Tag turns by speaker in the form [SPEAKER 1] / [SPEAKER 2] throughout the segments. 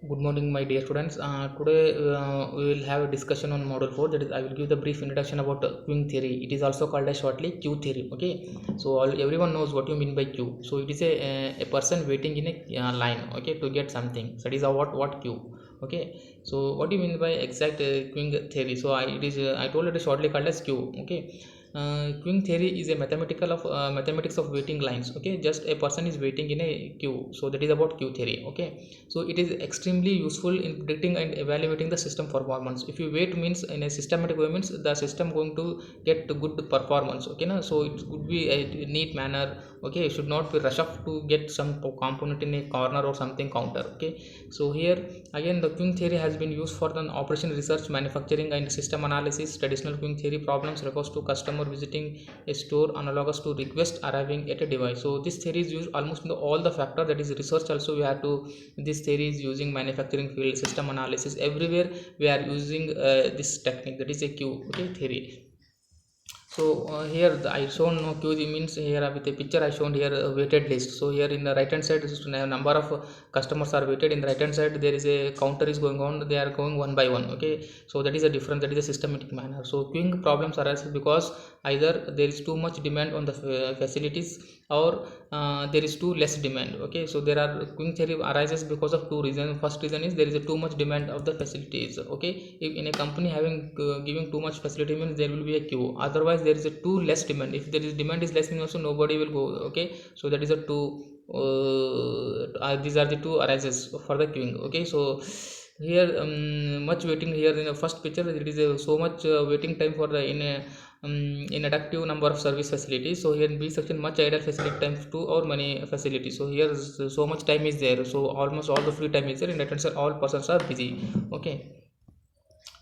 [SPEAKER 1] Good morning, my dear students. Today we will have a discussion on Model 4. That is, I will give the brief introduction about queuing theory. It is also called as shortly queue theory. Okay, so everyone knows what you mean by queue. So it is a person waiting in a line. Okay, to get something. So that is what queue. Okay, so what do you mean by exact queuing theory? So I told it is shortly called as queue. Okay, queuing theory is a mathematics of waiting lines. Okay, just a person is waiting in a queue, so that is about queue theory. Okay, so it is extremely useful in predicting and evaluating the system performance. If you wait means in a systematic way means the system going to get good performance. Okay, now so it could be a neat manner. Okay, it should not be rush off to get some component in a corner or something counter. Okay, so here again the queuing theory has been used for the operation research, manufacturing and system analysis. Traditional queuing theory problems refers to customer visiting a store analogous to request arriving at a device. So this theory is used almost in all the factor, that is research also we have to. This theory is using manufacturing field, system analysis, everywhere we are using this technique, that is a queue. Okay, theory. So here I shown no queue means here with a picture I shown here a weighted list. So here in the right hand side is a number of customers are weighted. In the right hand side there is a counter is going on, they are going one by one. Okay, so that is a different, that is a systematic manner. So queuing problems arise because either there is too much demand on the facilities, or there is too less demand. Okay, so there are queuing theory arises because of two reasons. First reason is there is a too much demand of the facilities. Okay, if in a company having giving too much facility means there will be a queue. Otherwise there is a too less demand. If there is demand is less means also nobody will go. Okay, so that is a two these are the two arises for the queuing. Okay, so here much waiting. Here in the first picture it is so much waiting time for the in adaptive number of service facilities. So here in B section much idle facility times 2 or many facilities. So here so much time is there, so almost all the free time is there. In that sense all persons are busy. Okay,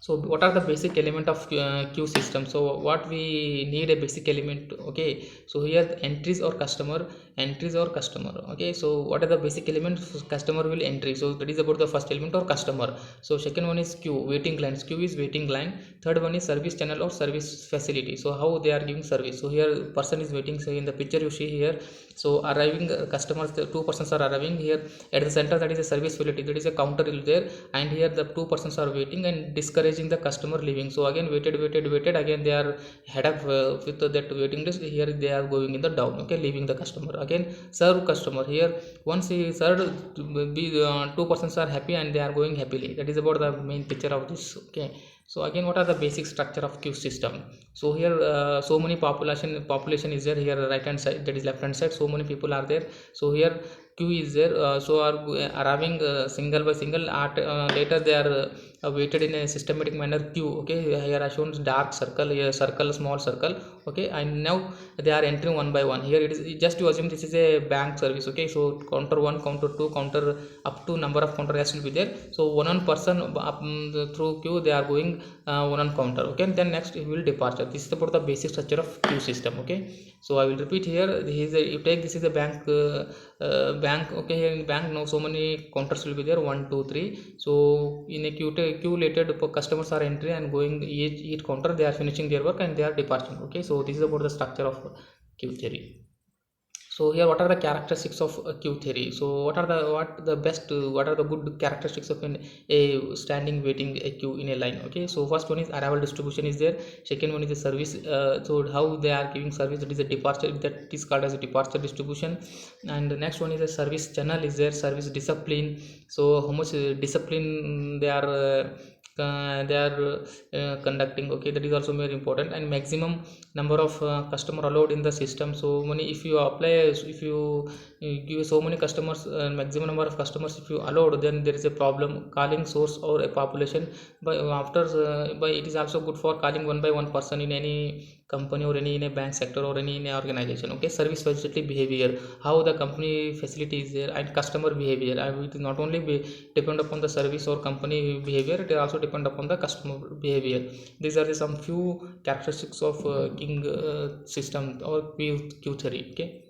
[SPEAKER 1] so what are the basic element of queue system? So what we need a basic element. Okay, so here the entries or customer. Okay, so what are the basic elements? Customer will entry, so that is about the first element or customer. So second one is queue, waiting lines. Queue is waiting line. Third one is service channel or service facility. So how they are giving service. So here person is waiting. So in the picture you see here, so arriving customers, the two persons are arriving here at the center, that is a service facility, that is a counter is there, and here the two persons are waiting and discouraging the customer leaving. So again waited again they are head up with that waiting list. Here they are going in the down. Okay, leaving the customer. Again serve customer. Here once he served, two persons are happy and they are going happily. That is about the main picture of this. Okay, so again what are the basic structure of queue system? So here so many population is there. Here right hand side, that is left hand side, so many people are there. So here queue is there, so are arriving single by single at later they are weighted in a systematic manner queue. Okay, here I shown dark circle, here circle, small circle. Okay, and now they are entering one by one. Here it is just to assume this is a bank service. Okay, so counter 1, counter 2, counter up to number of counter has will be there. So one person up, through queue they are going one counter. Okay, and then next it will departure. This is about the basic structure of queue system. Okay, so I will repeat here. This is a, you take this is a bank. Okay, here in bank now so many counters will be there, 1 2 3. So in a queue related customers are entering and going each counter, they are finishing their work and they are departing. Okay, so this is about the structure of queue theory. So here what are the characteristics of queue theory? So what are the best what are the good characteristics of a standing waiting a queue in a line? Okay, so first one is arrival distribution is there. Second one is the service, so how they are giving service, that is a departure, that is called as a departure distribution. And the next one is a service channel is there. Service discipline, so how much discipline they are conducting. Okay, that is also very important. And maximum number of customer allowed in the system. So many if you apply, if you give so many customers, maximum number of customers if you allowed, then there is a problem calling source or a population. But after by it is also good for calling one by one person in any company or any in a bank sector or any in a organization. Okay, service facility behavior, how the company facility is there, and customer behavior. It is not only depend upon the service or company behavior, it also depend upon the customer behavior. These are the some few characteristics of king system or queue theory. Okay,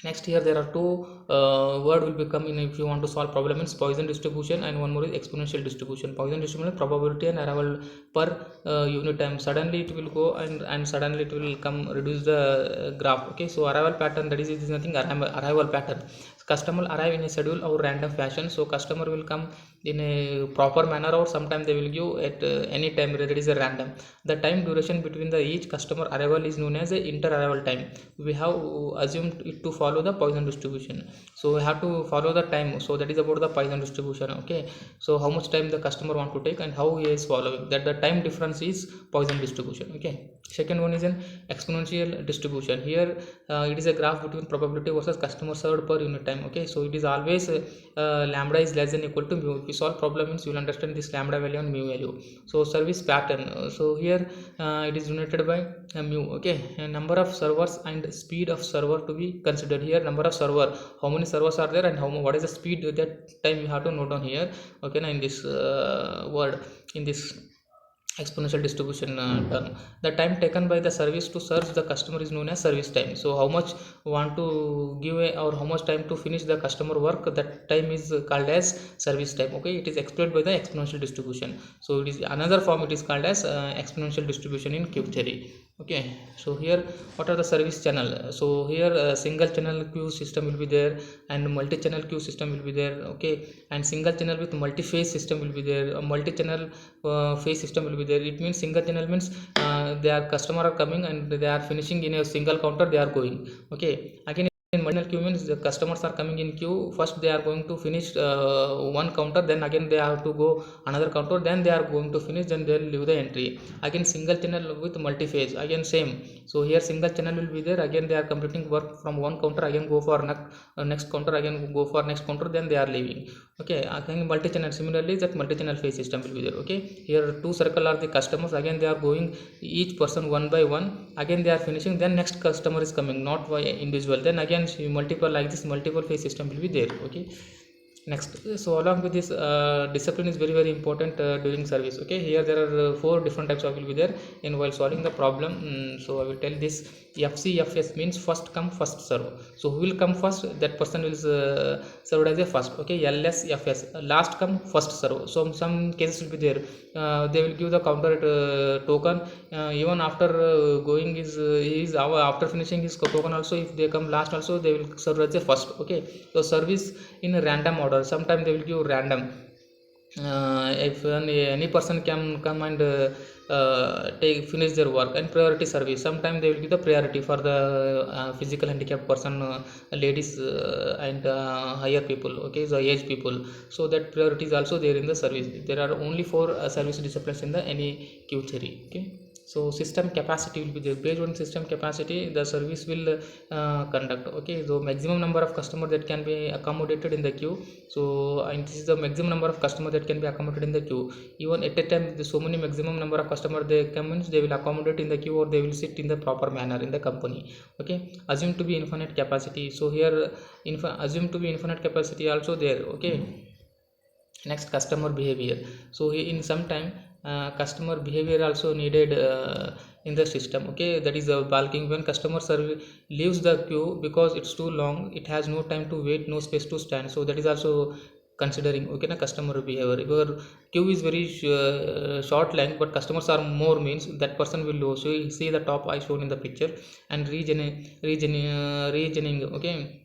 [SPEAKER 1] next here there are two word will become in if you want to solve problem is Poisson distribution, and one more is exponential distribution. Poisson distribution probability and arrival per unit time, suddenly it will go and suddenly it will come reduce the graph. Okay, so arrival pattern, that is nothing arrival pattern. customer arrive in a schedule or random fashion. So customer will come in a proper manner, or sometimes they will give at any time, whether it is a random. The time duration between the each customer arrival is known as a inter arrival time. We have assumed it to follow the Poisson distribution, so we have to follow the time. So that is about the Poisson distribution. Okay, so how much time the customer want to take and how he is following that, the time difference is Poisson distribution. Okay, second one is an exponential distribution. Here it is a graph between probability versus customer served per unit time. Okay, so it is always lambda is less than equal to mu. If you solve problem means you will understand this lambda value and mu value. So service pattern, so here it is denoted by mu. Okay, and number of servers and speed of server to be considered. Here number of server, how many servers are there, and what is the speed, that time you have to note down here. Okay, now in this word, in this exponential distribution term, the time taken by the service to serve the customer is known as service time. So how much want to give or how much time to finish the customer work, that time is called as service time. Okay, it is explained by the exponential distribution. So it is another form, it is called as exponential distribution in queue theory. Okay, so here what are the service channel? So here single channel queue system will be there, and multi channel queue system will be there. Okay, and single channel with multi phase system will be there. A multi channel phase system will be there. It means single channel means their customer are coming and they are finishing in a single counter, they are going. Okay, again in multi queue means the customers are coming in queue, first they are going to finish one counter, then again they have to go another counter, then they are going to finish, then they will leave the entry. Again single channel with multi phase, again same. So here single channel will be there, again they are completing work from one counter, again go for next counter, again go for next counter, then they are leaving. Okay, again multi channel, similarly that multi channel phase system will be there. Okay, here two circle are the customers, again they are going each person one by one, again they are finishing, then next customer is coming, not by individual, then again multiple, like this multiple phase system will be there. Okay, next, so along with this discipline is very very important during service. Okay, here there are four different types of will be there in while solving the problem. So I will tell this. FCFS means first come first serve. So who will come first, that person will served as a first. Okay, LSFS, last come first serve. So some cases will be there, they will give the counter token even after going is after finishing his token also, if they come last also they will serve as a first. Okay, so service in a random order, sometimes they will give random. If any person can come and take finish their work. And priority service, sometimes they will give the priority for the physical handicapped person, ladies and higher people. Okay, the aged people, so that priority is also there in the service. There are only four service disciplines in the any queue theory. Okay, so system capacity will be there. Based on system capacity the service will conduct. Okay, so maximum number of customers that can be accommodated in the queue. So and this is the maximum number of customers that can be accommodated in the queue. Even at a time there's so many maximum number of customers they come in, they will accommodate in the queue, or they will sit in the proper manner in the company. Okay, assumed to be infinite capacity. So here assumed to be infinite capacity also there. Okay, next, customer behavior. So in some time customer behavior also needed in the system. Okay, that is bulking. When customer leaves the queue because it's too long, it has no time to wait, no space to stand, so that is also considering. Okay, na customer behavior. If your queue is very short length but customers are more, means that person will lose. So you see the top I shown in the picture. And regioning. Okay,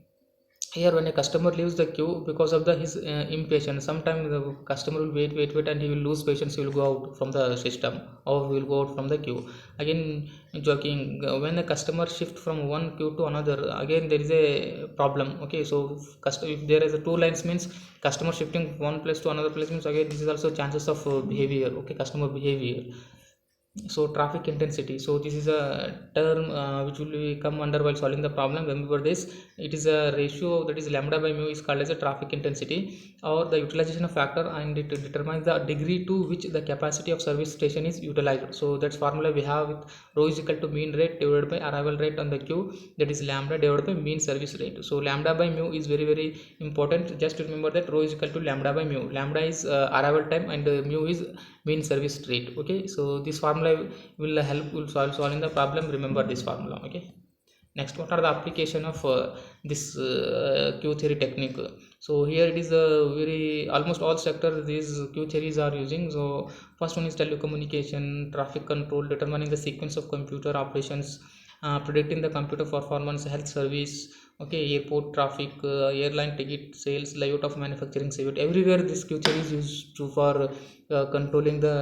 [SPEAKER 1] here when a customer leaves the queue because of his impatience, sometimes the customer will wait and he will lose patience, he will go out from the system, or he will go out from the queue. Again, joking, when the customer shift from one queue to another, again there is a problem. Okay, so if there is a two lines means customer shifting one place to another place means, again this is also chances of behavior. Okay, customer behavior. So traffic intensity, so this is a term which will come under while solving the problem. Remember this, it is a ratio, that is lambda by mu is called as a traffic intensity, or the utilization of factor, and it determines the degree to which the capacity of service station is utilized. So that's formula we have with rho is equal to mean rate divided by arrival rate on the queue, that is lambda divided by mean service rate. So lambda by mu is very very important. Just remember that rho is equal to lambda by mu. Lambda is arrival time and mu is mean service rate. Okay, so this formula will help will solving the problem. Remember this formula. Okay, next, what are the application of this queue theory technique? So here it is a very almost all sectors these queue theories are using. So first one is telecommunication, traffic control, determining the sequence of computer operations, predicting the computer performance, health service. Okay, airport traffic, airline ticket sales, layout of manufacturing sale, everywhere this queue theory is used to for controlling the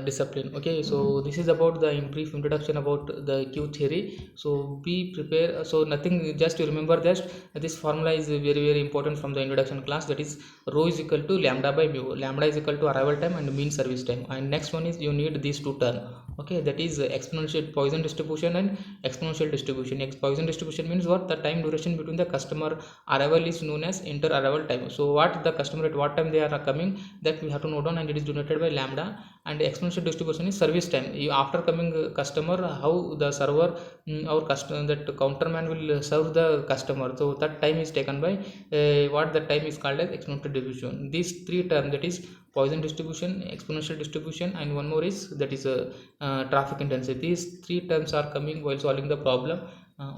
[SPEAKER 1] discipline. Okay, so this is about the in brief introduction about the q theory. So be prepared, so nothing, just to remember that this formula is very very important from the introduction class, that is rho is equal to lambda by mu. Lambda is equal to arrival time and mean service time, and next one is you need these two term. Okay, that is exponential Poisson distribution and exponential distribution. Poisson distribution means what? The time duration between the customer arrival is known as inter arrival time. So what the customer at what time they are coming, that we have to note down, and it is denoted by lambda. And exponential distribution is service time. You after coming customer, how the server, our customer, that counterman will serve the customer, so that time is taken by what the time is called as exponential distribution. These three terms, that is Poisson distribution, exponential distribution, and one more is that is traffic intensity. These three terms are coming while solving the problem.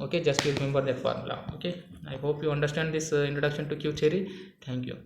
[SPEAKER 1] Okay, just remember that formula. Okay, I hope you understand this introduction to q theory. Thank you.